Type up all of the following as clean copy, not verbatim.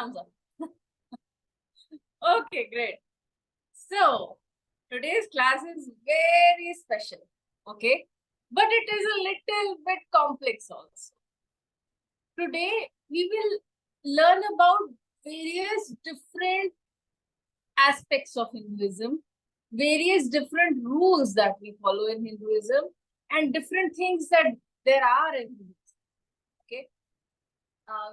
thumbs up. Okay, great. So, today's class is very special, okay? But it is a little bit complex also. Today, we will learn about various different aspects of Hinduism, various different rules that we follow in Hinduism, and different things that there are in Hinduism, okay?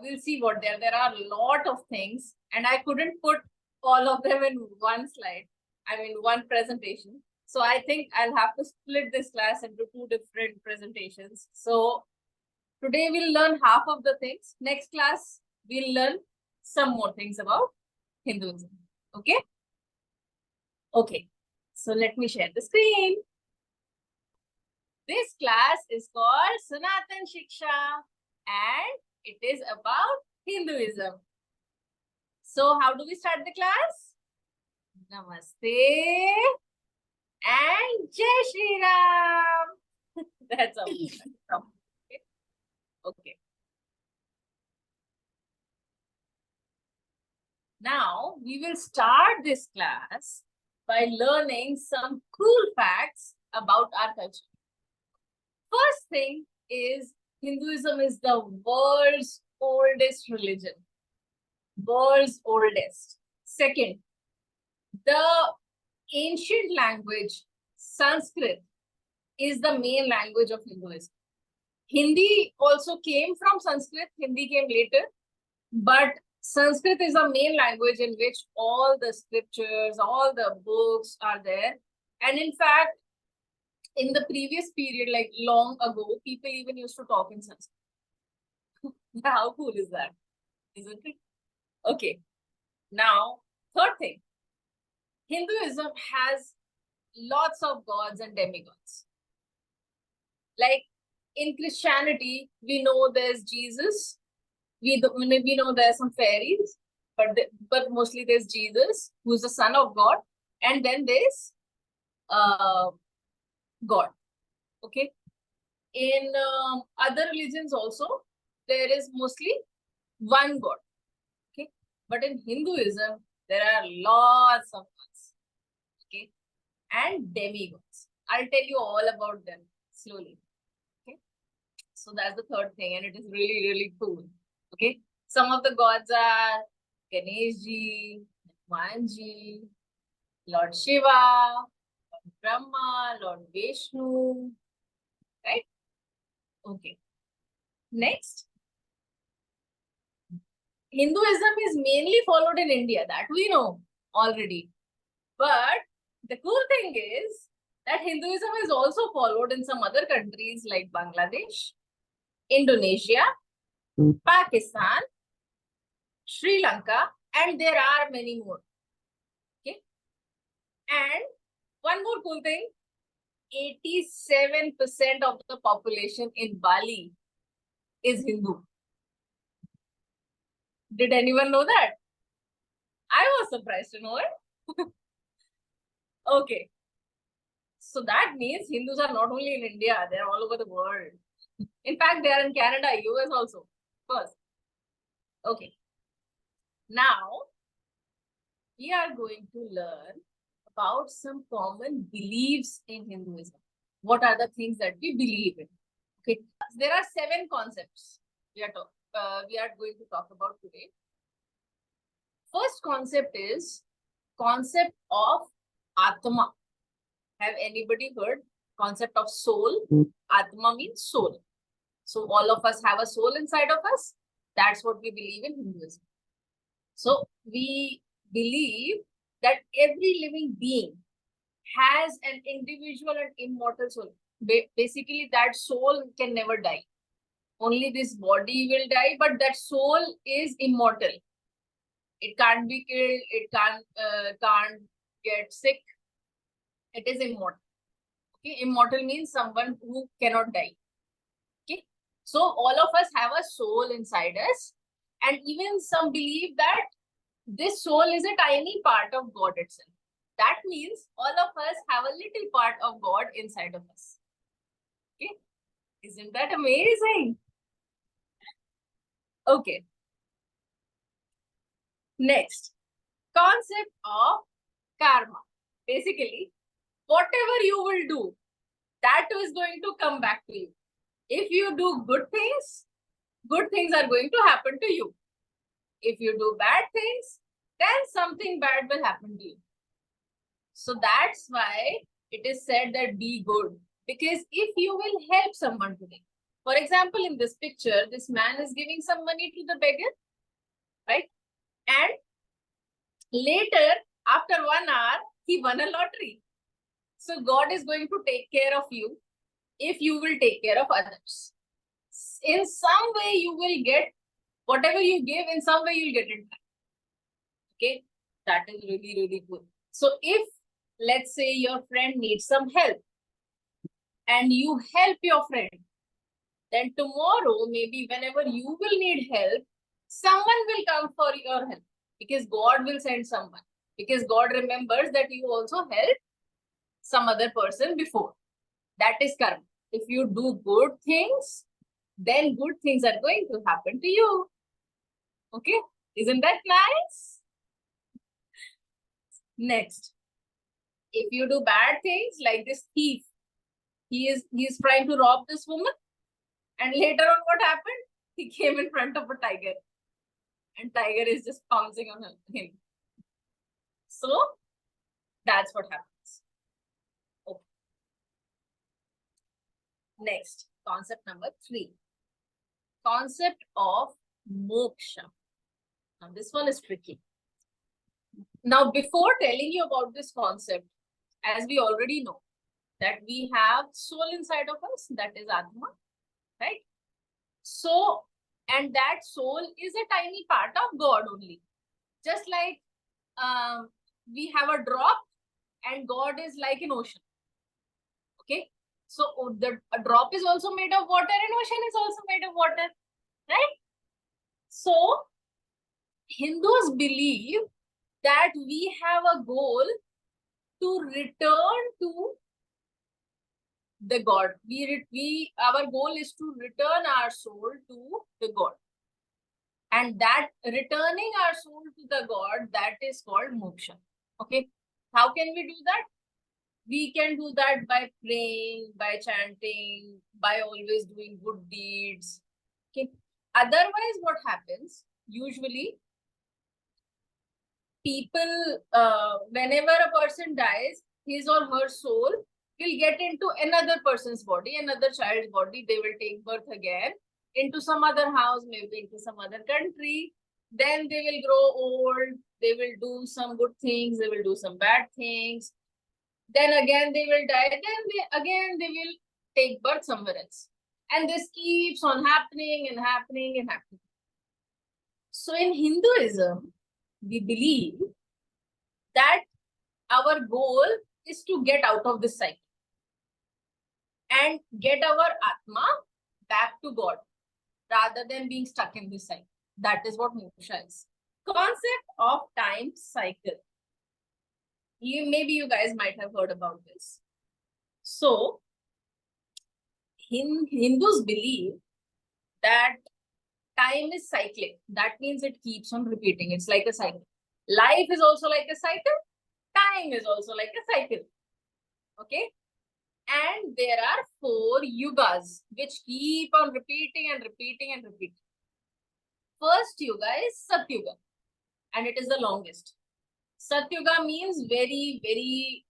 We'll see what there are a lot of things, and I couldn't put all of them in one slide. I mean, one presentation. So I think I'll have to split this class into two different presentations. So today we'll learn half of the things. Next class, we'll learn some more things about Hinduism. Okay? Okay. So let me share the screen. This class is called Sanaatan Shiksha, and it is about Hinduism. So how do we start the class? Namaste and Jai Shri Ram. That's all. Okay. Okay. Now we will start this class by learning some cool facts about our culture. First thing is Hinduism is the world's oldest religion. World's oldest. Second, the ancient language, Sanskrit, is the main language of Hinduism. Hindi also came from Sanskrit. Hindi came later. But Sanskrit is the main language in which all the scriptures, all the books are there. And in fact, in the previous period, like long ago, people even used to talk in Sanskrit. How cool is that? Isn't it? Okay. Now, third thing. Hinduism has lots of gods and demigods. Like in Christianity, we know there's Jesus. We know there's some fairies, but mostly there's Jesus, who's the son of God. And then there's God. Okay. In other religions also, there is mostly one God. Okay. But in Hinduism, there are lots of gods. Okay. And demigods. I'll tell you all about them slowly. Okay. So that's the third thing, and it is really, really cool. Okay. Some of the gods are Ganesha, Hnumanji, Lord Shiva, Lord Brahma, Lord Vishnu. Right? Okay. Next. Hinduism is mainly followed in India. That we know already. But the cool thing is that Hinduism is also followed in some other countries like Bangladesh, Indonesia, Pakistan, Sri Lanka, and there are many more. Okay. And one more cool thing, 87% of the population in Bali is Hindu. Did anyone know that? I was surprised to know it. Okay. So that means Hindus are not only in India, they're all over the world. In fact, they are in Canada, US also. First. Okay. Now, we are going to learn about some common beliefs in Hinduism. What are the things that we believe in? Okay. There are 7 concepts we are going to talk about today. First concept is concept of Atma. Have anybody heard concept of soul? Atma means soul. So all of us have a soul inside of us. That's what we believe in Hinduism. So we believe that every living being has an individual and immortal soul. Basically, that soul can never die. Only this body will die, but that soul is immortal. It can't be killed. It can't get sick. It is immortal. Okay, immortal means someone who cannot die. Okay, so all of us have a soul inside us, and even some believe that this soul is a tiny part of God itself. That means all of us have a little part of God inside of us. Okay, isn't that amazing? Okay. Next, concept of karma. Basically, whatever you will do, that is going to come back to you. If you do good things are going to happen to you. If you do bad things, then something bad will happen to you. So that's why it is said that be good. Because if you will help someone today, for example, in this picture, this man is giving some money to the beggar, right? And later, after 1 hour, he won a lottery. So God is going to take care of you if you will take care of others. In some way, you will get whatever you give, in some way, you'll get it back. Okay, that is really, really good. So if, let's say, your friend needs some help and you help your friend, then tomorrow, maybe whenever you will need help, someone will come for your help because God will send someone. Because God remembers that you also helped some other person before. That is karma. If you do good things, then good things are going to happen to you. Okay, isn't that nice? Next, if you do bad things like this thief, he is trying to rob this woman, and later on what happened? He came in front of a tiger, and tiger is just pouncing on him. So that's what happens. Okay. Next, concept number 3. Concept of moksha. Now this one is tricky. Now, before telling you about this concept, as we already know, that we have soul inside of us, that is Atma, right? So, and that soul is a tiny part of God only. Just like we have a drop and God is like an ocean. Okay? So, a drop is also made of water and ocean is also made of water, right? So, Hindus believe that we have a goal to return to the God. Our goal is to return our soul to the God. And that returning our soul to the God, that is called moksha. Okay. How can we do that? We can do that by praying, by chanting, by always doing good deeds. Okay. Otherwise, what happens? Usually, people, whenever a person dies, his or her soul will get into another person's body, another child's body. They will take birth again into some other house, maybe into some other country. Then they will grow old. They will do some good things. They will do some bad things. Then again they will die. Then they will take birth somewhere else. And this keeps on happening and happening and happening. So in Hinduism, we believe that our goal is to get out of this cycle and get our Atma back to God rather than being stuck in this cycle. That is what moksha is. Concept of time cycle. Maybe you guys might have heard about this. So, Hindus believe that time is cyclic. That means it keeps on repeating. It's like a cycle. Life is also like a cycle. Time is also like a cycle. Okay. And there are 4 yugas which keep on repeating and repeating and repeating. First yuga is Satyuga, and it is the longest. Satyuga means very, very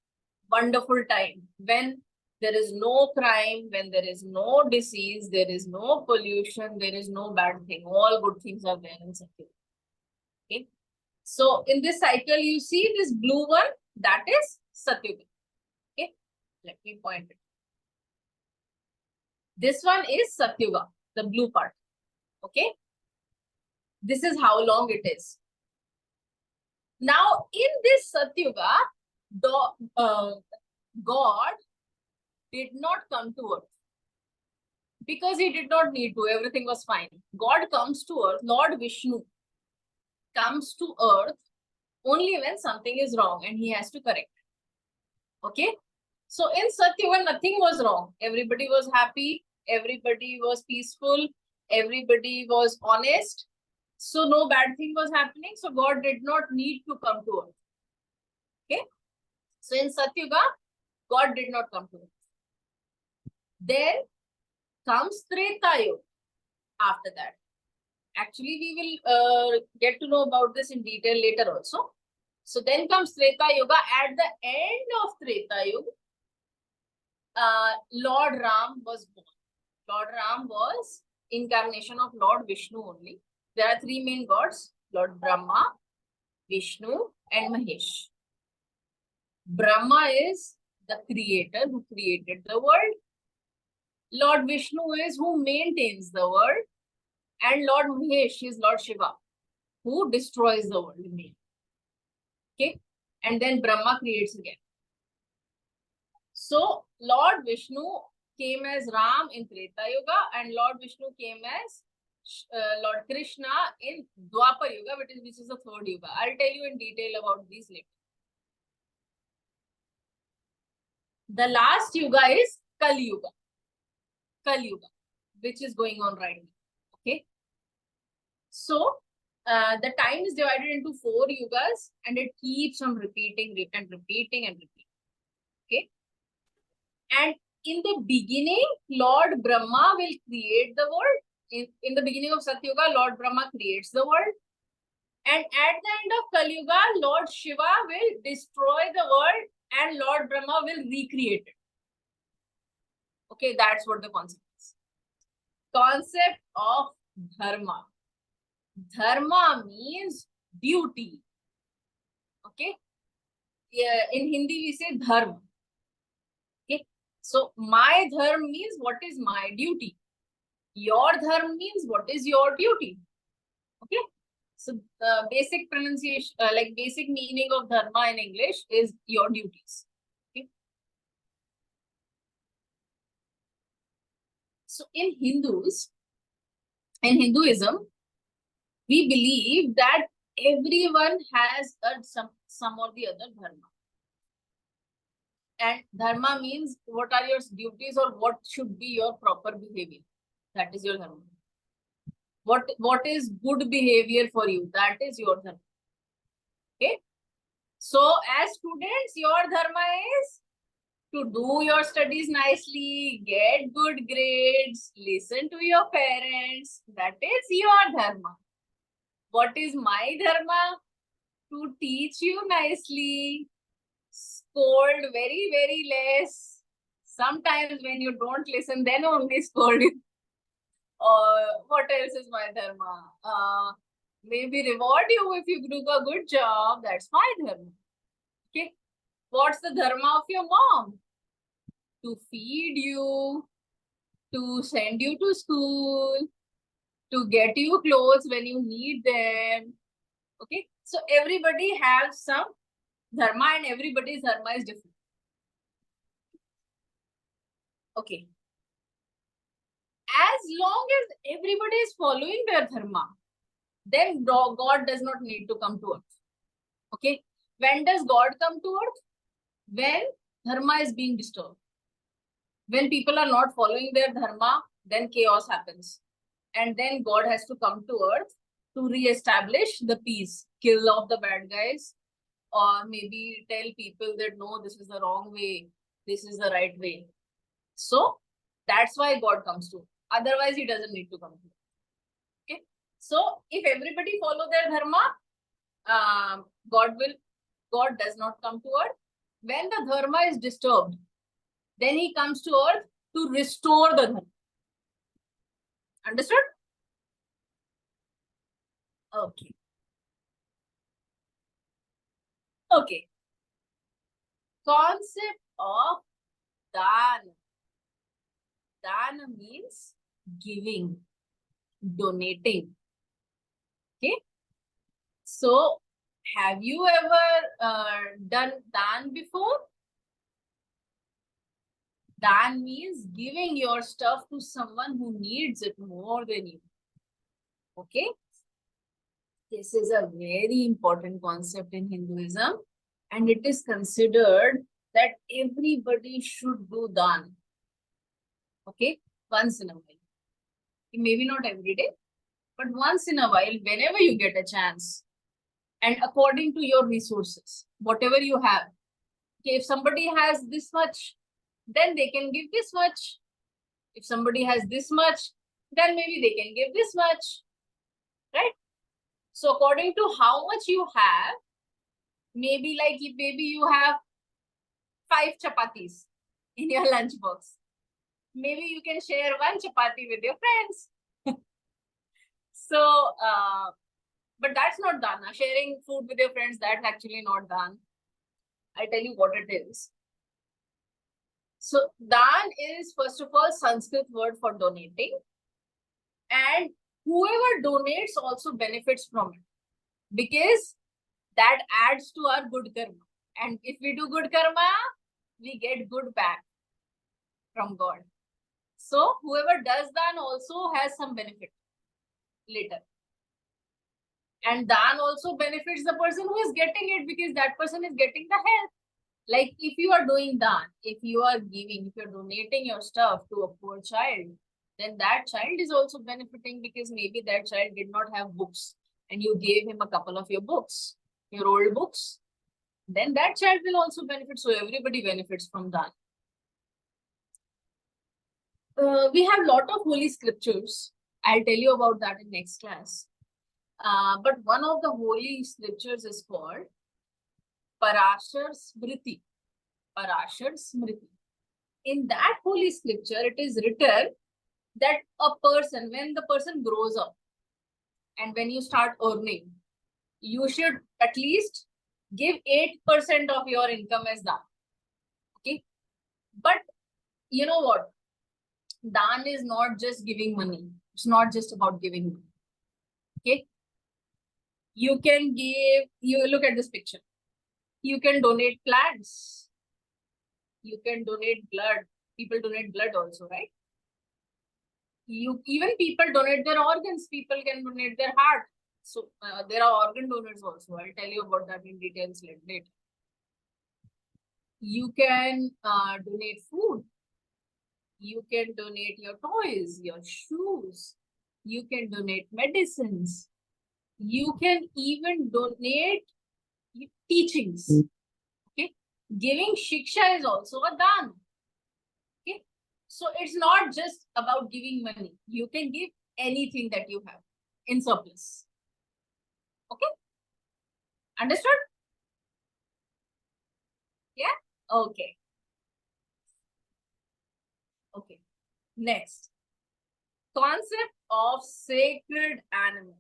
wonderful time when there is no crime, when there is no disease, there is no pollution, there is no bad thing. All good things are there in Satyuga. Okay. So in this cycle, you see this blue one, that is Satyuga. Okay. Let me point it. This one is Satyuga, the blue part. Okay. This is how long it is. Now, in this Satyuga, God did not come to earth because he did not need to. Everything was fine. God comes to earth. Lord Vishnu comes to earth only when something is wrong and he has to correct it. Okay. So in Satyuga, nothing was wrong. Everybody was happy. Everybody was peaceful. Everybody was honest. So no bad thing was happening. So God did not need to come to earth. Okay. So in Satyuga, God did not come to earth. Then comes Treta Yuga after that. Actually, we will get to know about this in detail later also. So then comes Treta Yuga. At the end of Treta Yuga, Lord Ram was born. Lord Ram was incarnation of Lord Vishnu only. There are three main gods, Lord Brahma, Vishnu, and Mahesh. Brahma is the creator who created the world. Lord Vishnu is who maintains the world. And Lord Mahesh is Lord Shiva, who destroys the world. Okay. And then Brahma creates again. So Lord Vishnu came as Ram in Treta Yuga, and Lord Vishnu came as Lord Krishna in Dwapar Yuga, which is the third Yuga. I'll tell you in detail about these later. The last Yuga is Kali Yuga. Kali Yuga, which is going on right now. Okay. So the time is divided into 4 yugas, and it keeps on repeating and repeating and repeating. Okay. And in the beginning, Lord Brahma will create the world. In the beginning of Satyuga, Lord Brahma creates the world. And at the end of Kali Yuga, Lord Shiva will destroy the world and Lord Brahma will recreate it. Okay, that's what the concept is. Concept of Dharma. Dharma means duty. Okay. Yeah, in Hindi we say dharma. Okay. So my dharma means what is my duty. Your dharma means what is your duty. Okay. So the basic pronunciation, like basic meaning of dharma in English is your duties. Okay. So in Hinduism, we believe that everyone has some or the other dharma. And dharma means what are your duties or what should be your proper behavior. That is your dharma. What is good behavior for you? That is your dharma. Okay. So as students, your dharma is to do your studies nicely, get good grades, listen to your parents. That is your dharma. What is my dharma? To teach you nicely, scold very, very less. Sometimes when you don't listen, then only scold you. What else is my dharma? Maybe reward you if you do a good job. That's my dharma. Okay. What's the dharma of your mom? To feed you, to send you to school, to get you clothes when you need them. Okay. So everybody has some dharma and everybody's dharma is different. Okay. As long as everybody is following their dharma, then God does not need to come to earth. Okay. When does God come to earth? When dharma is being disturbed. When people are not following their dharma, then chaos happens. And then God has to come to earth to re-establish the peace, kill off the bad guys, or maybe tell people that no, this is the wrong way, this is the right way. So that's why God comes to earth. Otherwise, he doesn't need to come to earth. Okay. So if everybody follow their dharma, God does not come to earth. When the dharma is disturbed, then he comes to earth to restore the dharma. Understood? Okay. Okay. Concept of Daana. Daana means giving, donating. Okay. So, have you ever done Daan before? Daan means giving your stuff to someone who needs it more than you. Okay. This is a very important concept in Hinduism, and it is considered that everybody should do Daan. Okay, once in a while. Maybe not every day, But once in a while, whenever you get a chance, and according to your resources, whatever you have, okay, if somebody has this much, then they can give this much. If somebody has this much, then maybe they can give this much, right? So according to how much you have, maybe like if maybe you have 5 chapatis in your lunchbox, maybe you can share 1 chapati with your friends. So, but that's not dana. Sharing food with your friends, that's actually not dana. I'll tell you what it is. So, dan is first of all Sanskrit word for donating, and whoever donates also benefits from it because that adds to our good karma. And if we do good karma, we get good back from God. So, whoever does dan also has some benefit later. And dan also benefits the person who is getting it because that person is getting the help. Like if you are doing dan, if you are giving, if you're donating your stuff to a poor child, then that child is also benefiting because maybe that child did not have books and you gave him a couple of your books, your old books, then that child will also benefit. So everybody benefits from dan. We have a lot of holy scriptures. I'll tell you about that in next class. But one of the holy scriptures is called Parashar Smriti. Parashar Smriti. In that holy scripture, it is written that a person, when the person grows up and when you start earning, you should at least give 8% of your income as dan. Okay. But you know what? Dan is not just giving money. It's not just about giving money. Okay. You can give, you look at this picture. You can donate plants. You can donate blood. People donate blood also, right? Even people donate their organs. People can donate their heart. So there are organ donors also. I'll tell you about that in details later. You can donate food. You can donate your toys, your shoes. You can donate medicines. You can even donate teachings. Okay. Giving shiksha is also a dan. Okay. So it's not just about giving money. You can give anything that you have in surplus. Okay. Understood? Yeah. Okay. Okay. Next. Concept of sacred animals.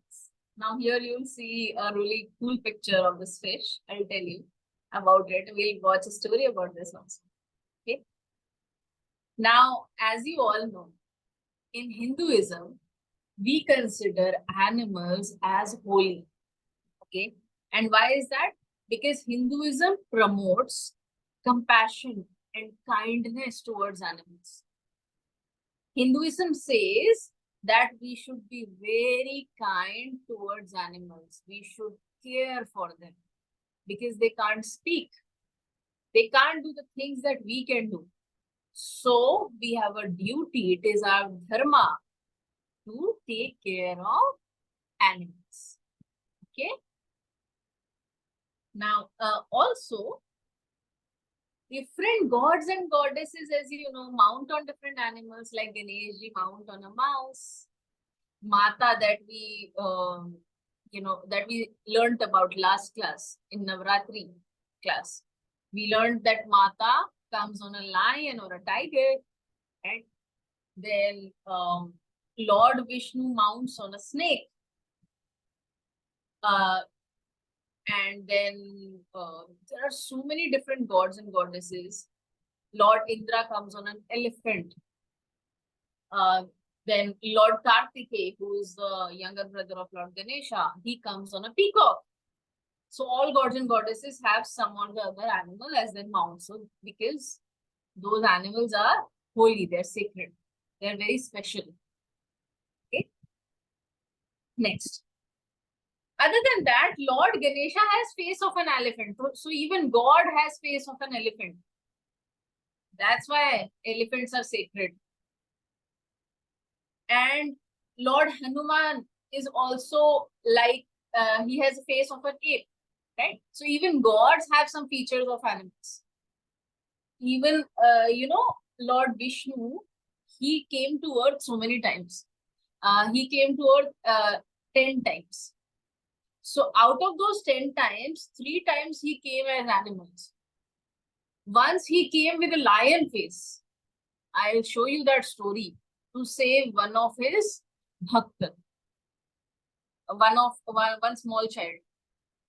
Now here you'll see a really cool picture of this fish. I'll tell you about it. We'll watch a story about this also. Okay. Now, as you all know, in Hinduism, we consider animals as holy. Okay. And why is that? Because Hinduism promotes compassion and kindness towards animals. Hinduism says that we should be very kind towards animals. We should care for them because they can't speak. They can't do the things that we can do. So we have a duty. It is our dharma to take care of animals. Okay. Now, also, different gods and goddesses, as you know, mount on different animals, like Ganesha mount on a mouse. Mata that we, that we learned about last class in Navratri class. We learned that Mata comes on a lion or a tiger, right? Then Lord Vishnu mounts on a snake. And then there are so many different gods and goddesses. Lord Indra comes on an elephant. Then Lord Kartikeya, who is the younger brother of Lord Ganesha, he comes on a peacock. So all gods and goddesses have some or the other animal as their mount. So because those animals are holy, they're sacred, they're very special. Okay. Next. Other than that, Lord Ganesha has face of an elephant. So even God has face of an elephant. That's why elephants are sacred. And Lord Hanuman is also like he has a face of an ape, right? So even gods have some features of animals. Even Lord Vishnu, he came to earth so many times. He came to earth 10 times. So out of those 10 times, 3 times he came as animals. Once he came with a lion face. I'll show you that story, to save one of his bhakt, one small child.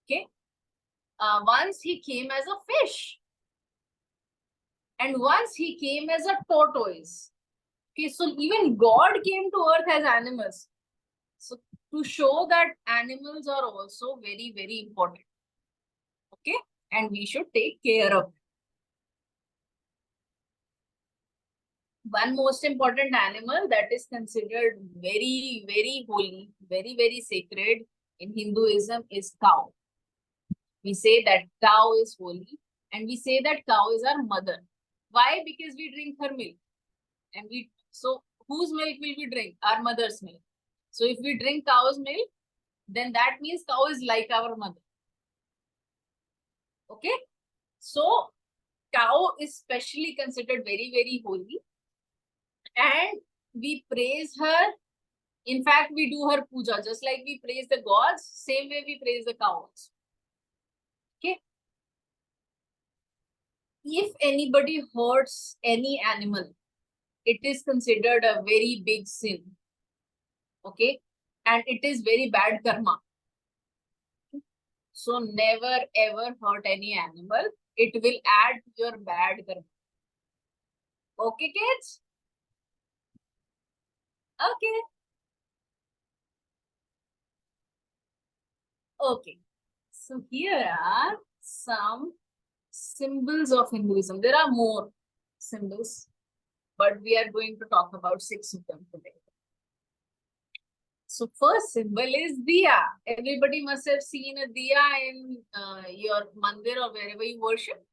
Okay. Once he came as a fish, and once he came as a tortoise. Okay, so even God came to earth as animals. So to show that animals are also very, very important. Okay, and we should take care of them. One most important animal that is considered very, very holy, very, very sacred in Hinduism is cow. We say that cow is holy, and we say that cow is our mother. Why? Because we drink her milk. And so whose milk will we drink? Our mother's milk. So if we drink cow's milk, then that means cow is like our mother. Okay? So cow is specially considered very, very holy. And we praise her. In fact, we do her puja. Just like we praise the gods, same way we praise the cows. Okay? If anybody hurts any animal, it is considered a very big sin. Okay? And it is very bad karma. So never ever hurt any animal. It will add to your bad karma. Okay, kids? Okay. Okay. So here are some symbols of Hinduism. There are more symbols, but we are going to talk about 6 of them today. So first symbol is diya. Everybody must have seen a diya in your mandir or wherever you worship.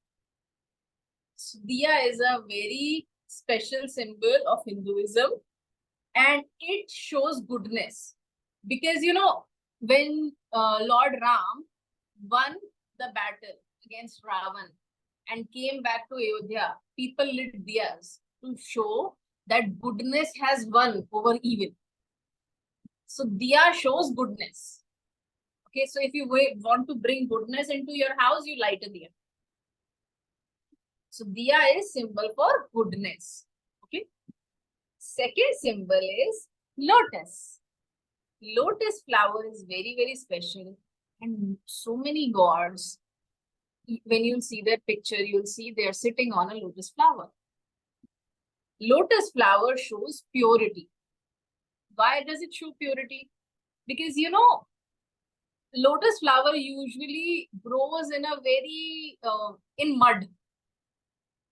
So diya is a very special symbol of Hinduism, and it shows goodness. Because when Lord Ram won the battle against Ravan and came back to Ayodhya, people lit diyas to show that goodness has won over evil. So diya shows goodness. Okay, so if you want to bring goodness into your house, you light a diya. So diya is symbol for goodness. Okay. Second symbol is lotus. Lotus flower is very, very special, and so many gods, when you see their picture, you'll see they're sitting on a lotus flower. Lotus flower shows purity. Why does it show purity? Because lotus flower usually grows in a very in mud,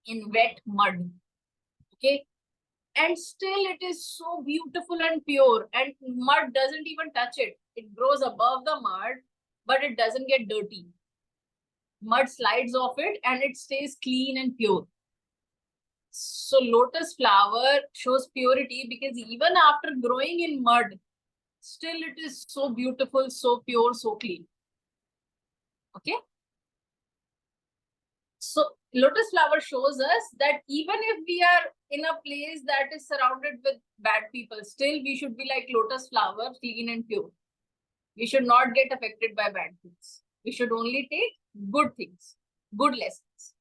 in wet mud. Okay, and still it is so beautiful and pure, and mud doesn't even touch it. It grows above the mud, but it doesn't get dirty. Mud slides off it and it stays clean and pure. So lotus flower shows purity because even after growing in mud, still it is so beautiful, so pure, so clean. Okay. So lotus flower shows us that even if we are in a place that is surrounded with bad people, still we should be like lotus flower, clean and pure. We should not get affected by bad things. We should only take good things, good lessons.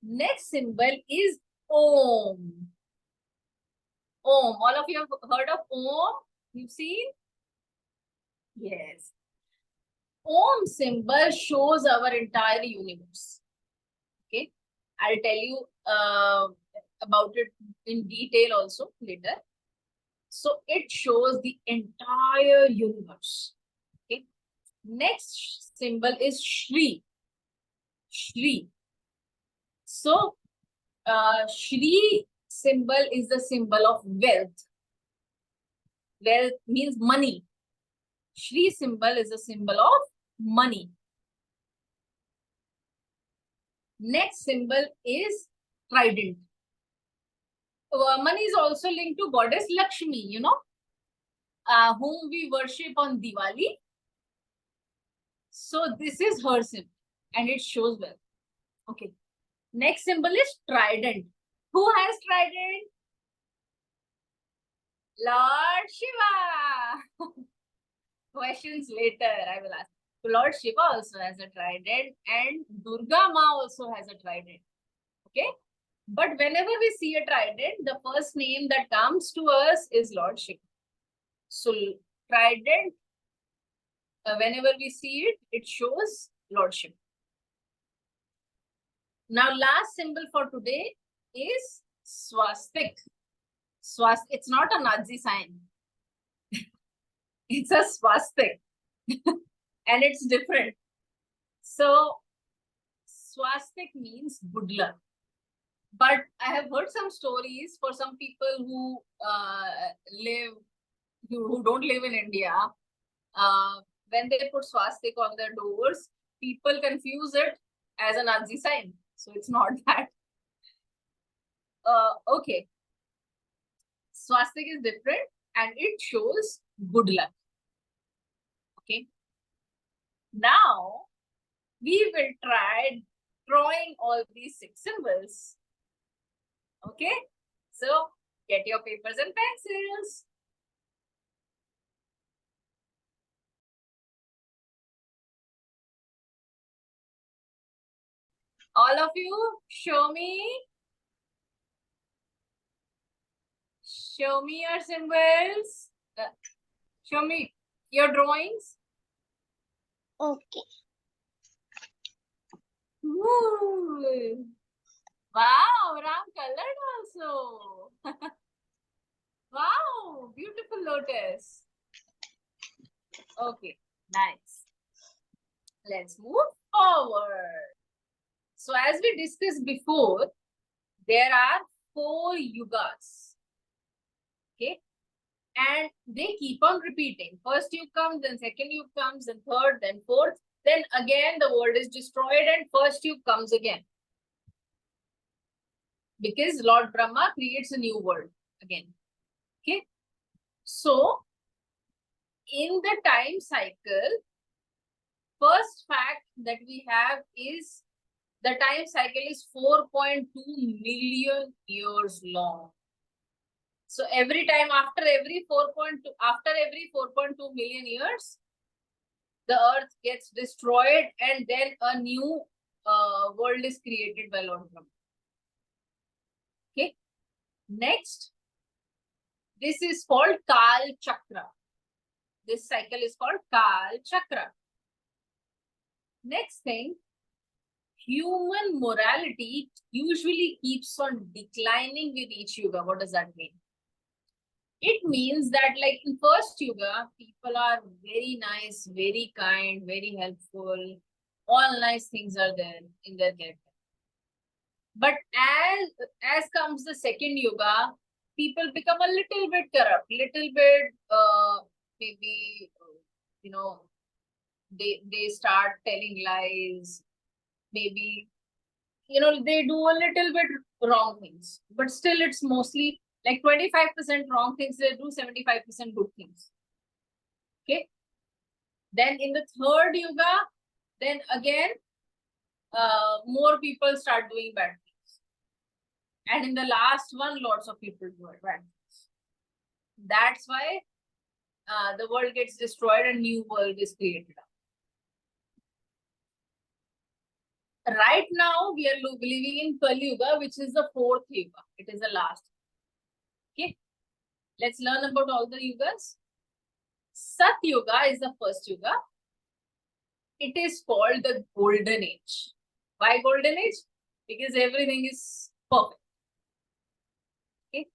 Next symbol is Om. Om. All of you have heard of Om? You've seen? Yes. Om symbol shows our entire universe. Okay. I'll tell you about it in detail also later. So it shows the entire universe. Okay. Next symbol is Shree. Shree. So Shree symbol is the symbol of wealth. Wealth means money. Shree symbol is a symbol of money. Next symbol is trident. Money is also linked to goddess Lakshmi, whom we worship on Diwali. So this is her symbol and it shows well. Okay. Next symbol is trident. Who has trident? Lord Shiva. Questions later I will ask. Lord Shiva also has a trident and Durga Ma also has a trident. Okay. But whenever we see a trident, the first name that comes to us is Lord Shiva. So trident, whenever we see it, it shows Lord Shiva. Now, last symbol for today is swastik. It's not a Nazi sign. It's a swastik. And it's different. So, swastik means good luck. But I have heard some stories for some people who who don't live in India. When they put swastik on their doors, people confuse it as a Nazi sign. So it's not that. Okay. Swastik is different and it shows good luck. Okay. Now, we will try drawing all these 6 symbols. Okay. So, get your papers and pencils. All of you, show me your symbols. Show me your drawings. Okay. Ooh. Wow, Ram colored also. Wow, beautiful lotus. Okay, nice. Let's move forward. So as we discussed before, there are 4 yugas. Okay. And they keep on repeating. First yug comes, then second yug comes, then third, then fourth. Then again the world is destroyed and first yug comes again. Because Lord Brahma creates a new world again. Okay. So, in the time cycle, first fact that we have is the time cycle is 4.2 million years long. So every time after every 4.2 million years, the earth gets destroyed and then a new world is created by Lord Brahma. Okay. Next, this is called Kal Chakra. This cycle is called Kal Chakra. Next thing, human morality usually keeps on declining with each yuga. What does that mean? It means that like in first yuga, people are very nice, very kind, very helpful. All nice things are there in their character. But as comes the second yuga, people become a little bit corrupt, little bit maybe they start telling lies, maybe they do a little bit wrong things, but still it's mostly like 25% wrong things, they do 75% good things. Okay. Then in the third yuga, then again more people start doing bad things, and in the last one lots of people do bad things. That's why the world gets destroyed and new world is created. Right now we are living in Kali Yuga, which is the 4th yuga. It is the last. Okay, let's learn about all the yugas. Sat Yuga is the first yuga. It is called the golden age. Why golden age? Because everything is perfect. Okay,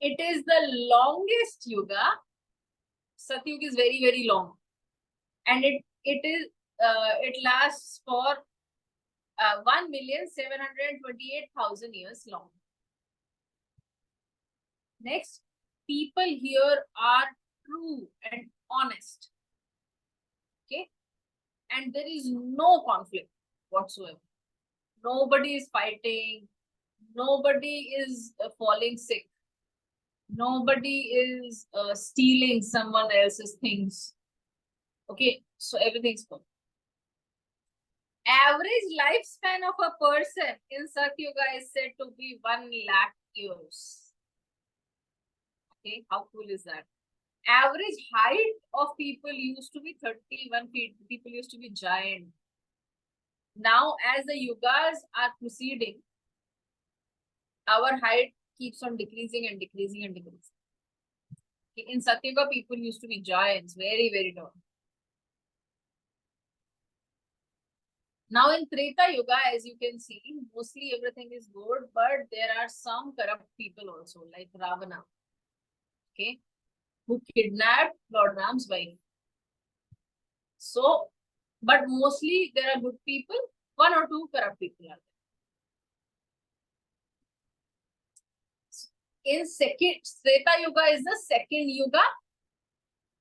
it is the longest yuga. Sat Yuga is very, very long, and it lasts for 1,728,000 years long. Next, people here are true and honest. Okay, and there is no conflict whatsoever. Nobody is fighting. Nobody is falling sick. Nobody is stealing someone else's things. Okay, so everything's good. Average lifespan of a person in Satyuga is said to be 1 lakh years. Okay, how cool is that? Average height of people used to be 31 feet. People used to be giant. Now, as the yugas are proceeding, our height keeps on decreasing and decreasing and decreasing. In Satyuga, people used to be giants, very, very tall. Now in Treta Yuga, as you can see, mostly everything is good, but there are some corrupt people also, like Ravana, okay, who kidnapped Lord Ram's wife. So, but mostly there are good people, one or two corrupt people are there. In Treta Yuga is the second Yuga.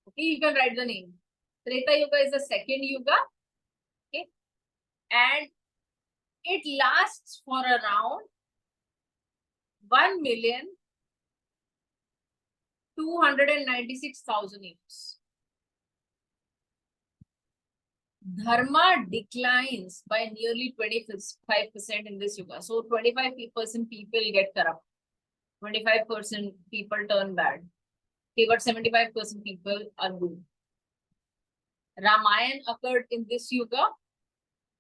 Okay, you can write the name. Treta Yuga is the second Yuga. Okay, and it lasts for around 1,296,000 years. Dharma declines by nearly 25% in this yuga. So 25% people get corrupt. 25% people turn bad. Okay, but 75% people are good. Ramayan occurred in this yuga.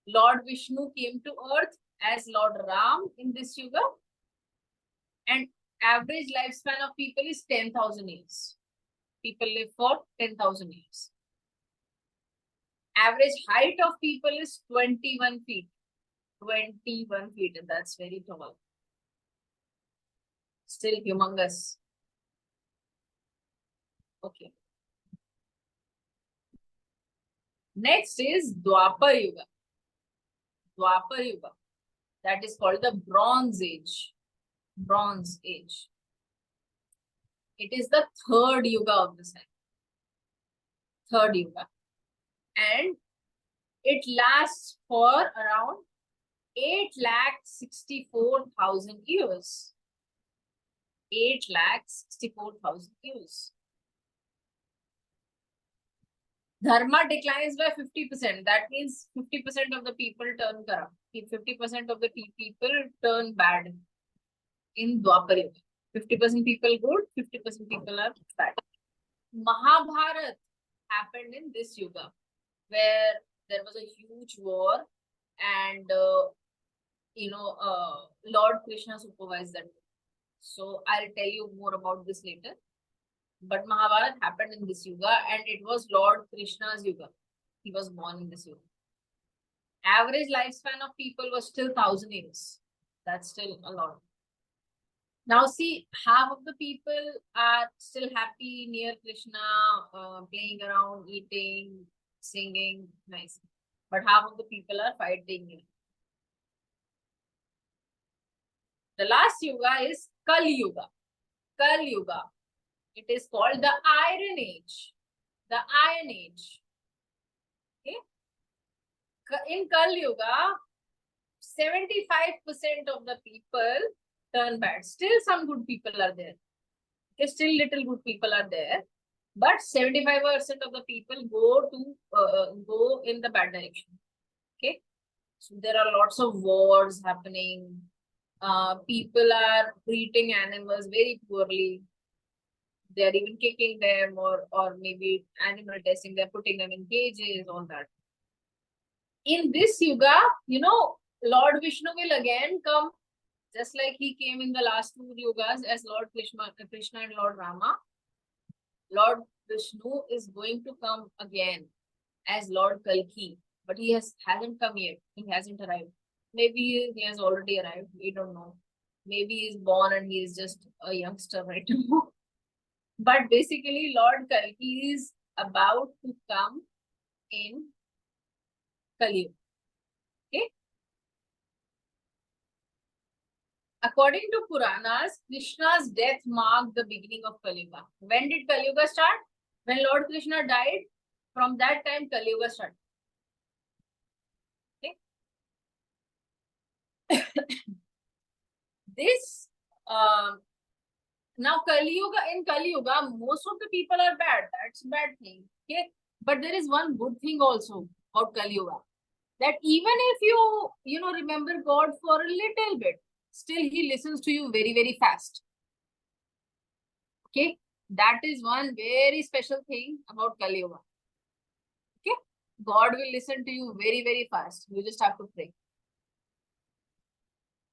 Lord Vishnu came to earth as Lord Ram in this yuga. And average lifespan of people is 10,000 years. People live for 10,000 years. Average height of people is 21 feet. 21 feet, and that's very tall. Still humongous. Okay. Next is Dwapar Yuga. Dwapar Yuga. That is called the Bronze Age. Bronze Age. It is the third Yuga of the cycle. Third Yuga. And it lasts for around 8,64,000 years. 8,64,000 years. Dharma declines by 50%. That means 50% of the people turn corrupt. 50% of the people turn bad in Dwapar Yuga. 50% people good, 50% people are bad. Mahabharata happened in this yuga, where there was a huge war and, Lord Krishna supervised that. So I'll tell you more about this later. But Mahabharata happened in this yuga and it was Lord Krishna's yuga. He was born in this yuga. Average lifespan of people was still 1,000 years. That's still a lot. Now see, half of the people are still happy near Krishna, playing around, eating, singing, nice. But half of the people are fighting. The last yuga is Kali Yuga. Kali Yuga. It is called the Iron Age. The Iron Age. Okay. In Kali Yuga, 75% of the people turn bad. Still some good people are there. Okay, still little good people are there. But 75% of the people go in the bad direction. Okay. So there are lots of wars happening. People are treating animals very poorly. They are even kicking them or maybe animal testing, they're putting them in cages, all that. In this yuga, Lord Vishnu will again come, just like he came in the last two yugas as Lord Krishna and Lord Rama. Lord Vishnu is going to come again as Lord Kalki, but he hasn't come yet. He hasn't arrived. Maybe he has already arrived. We don't know. Maybe he's born and he is just a youngster right now. But basically, Lord Kalki is about to come in Kali Yuga. Okay. According to Puranas, Krishna's death marked the beginning of Kali Yuga. When did Kali Yuga start? When Lord Krishna died. From that time, Kali Yuga started. Okay. This Now, in Kali Yuga, most of the people are bad. That's a bad thing. Okay. But there is one good thing also about Kali Yuga. That even if you remember God for a little bit, still He listens to you very, very fast. Okay. That is one very special thing about Kali Yuga. Okay. God will listen to you very, very fast. You just have to pray.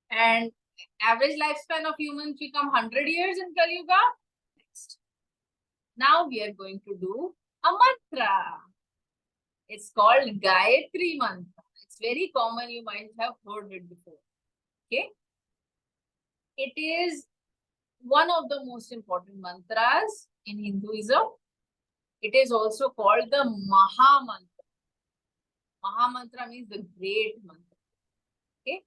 And average lifespan of humans become 100 years in Kali Yuga. Next. Now we are going to do a mantra. It's called Gayatri Mantra. It's very common. You might have heard it before. Okay. It is one of the most important mantras in Hinduism. It is also called the Maha Mantra. Maha Mantra means the great mantra. Okay.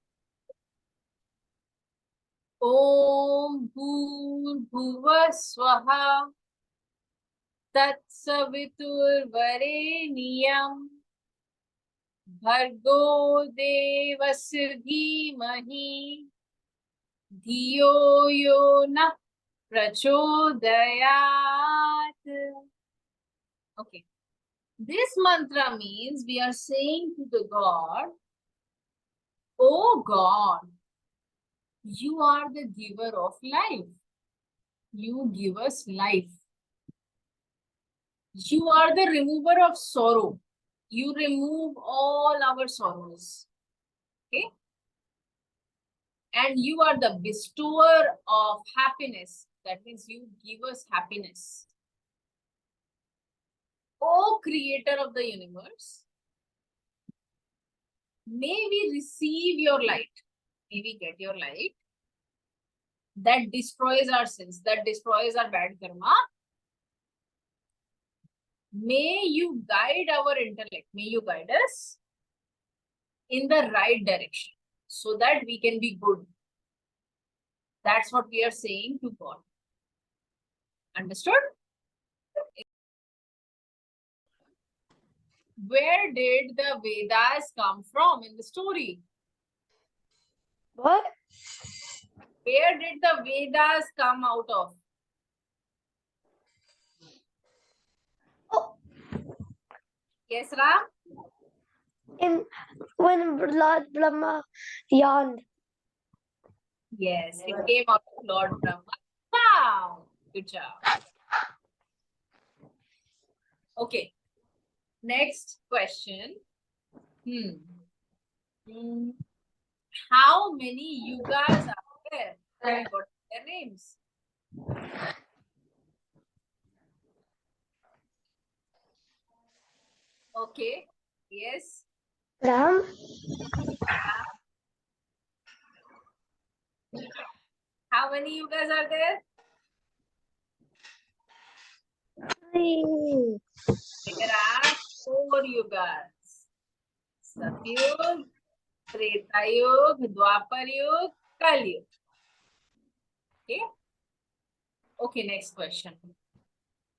Om Bhurbhuva Swaha Tat Savitur Vareniyam Bhargo Devasya Dhimahi Dhiyo Yo Na Prachodayat. Okay. This mantra means we are saying to the God, oh God, you are the giver of life. You give us life. You are the remover of sorrow. You remove all our sorrows. Okay? And you are the bestower of happiness. That means you give us happiness. O Creator of the universe, may we receive your light. May we get your light that destroys our sins, that destroys our bad karma. May you guide our intellect. May you guide us in the right direction so that we can be good. That's what we are saying to God. Understood? Where did the Vedas come from in the story? What? Where did the Vedas come out of? Oh, Yes, Ram? when Lord Brahma yawned. Yes, it came out of Lord Brahma. Wow, good job. Okay, next question. How many yugas are there? And what are their names? Okay, yes. Ram? How many yugas are there? 3. There are 4 yugas. Satyug, Tretayug, Dwapar Kali Yug. Okay. Okay, next question.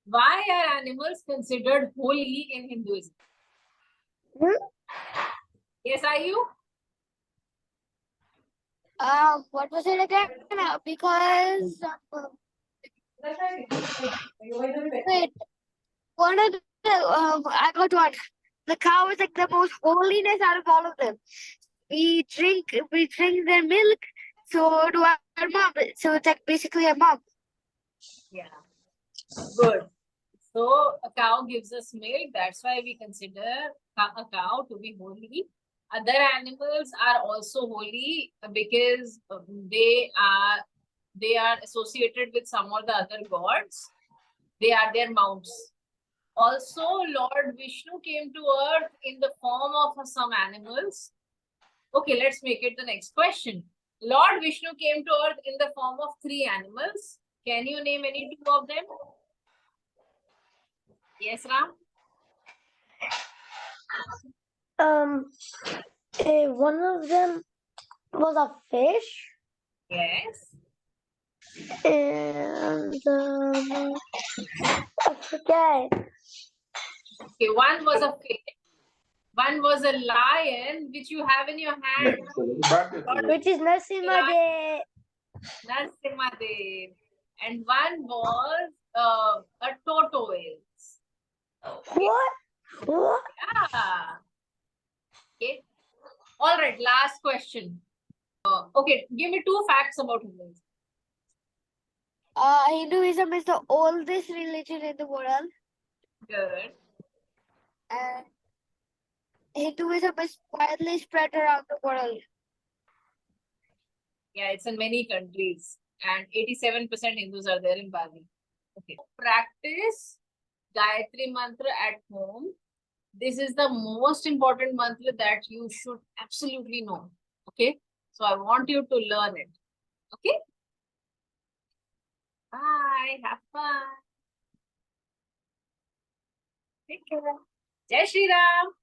Why are animals considered holy in Hinduism? Yes, are you? What was it again? Because wait, one of the I got one. The cow is like the most holiness out of all of them. We drink their milk, so do our mom. So it's like basically a mom. Yeah. Good. So a cow gives us milk. That's why we consider a cow to be holy. Other animals are also holy because they are associated with some of the other gods. They are their mounts. Also, Lord Vishnu came to earth in the form of some animals. Okay, let's make it the next question. Lord Vishnu came to earth in the form of 3 animals. Can you name any 2 of them? Yes, Ram? One of them was a fish. Yes. And I forget. Okay, one was a fish. One was a lion, which you have in your hand. Which is Narasimhadev. Narasimhadev. and one was a tortoise. What? What? Yeah. Okay. All right. Last question. Okay. Give me 2 facts about Hinduism. Hinduism is the oldest religion in the world, Good. and Hinduism is widely spread around the world. Yeah, it's in many countries, and 87% Hindus are there in Bali. Okay. Practice Gayatri Mantra at home. This is the most important mantra that you should absolutely know. Okay. So I want you to learn it. Okay. Bye. Have fun. Take care. Jai Shri Ram.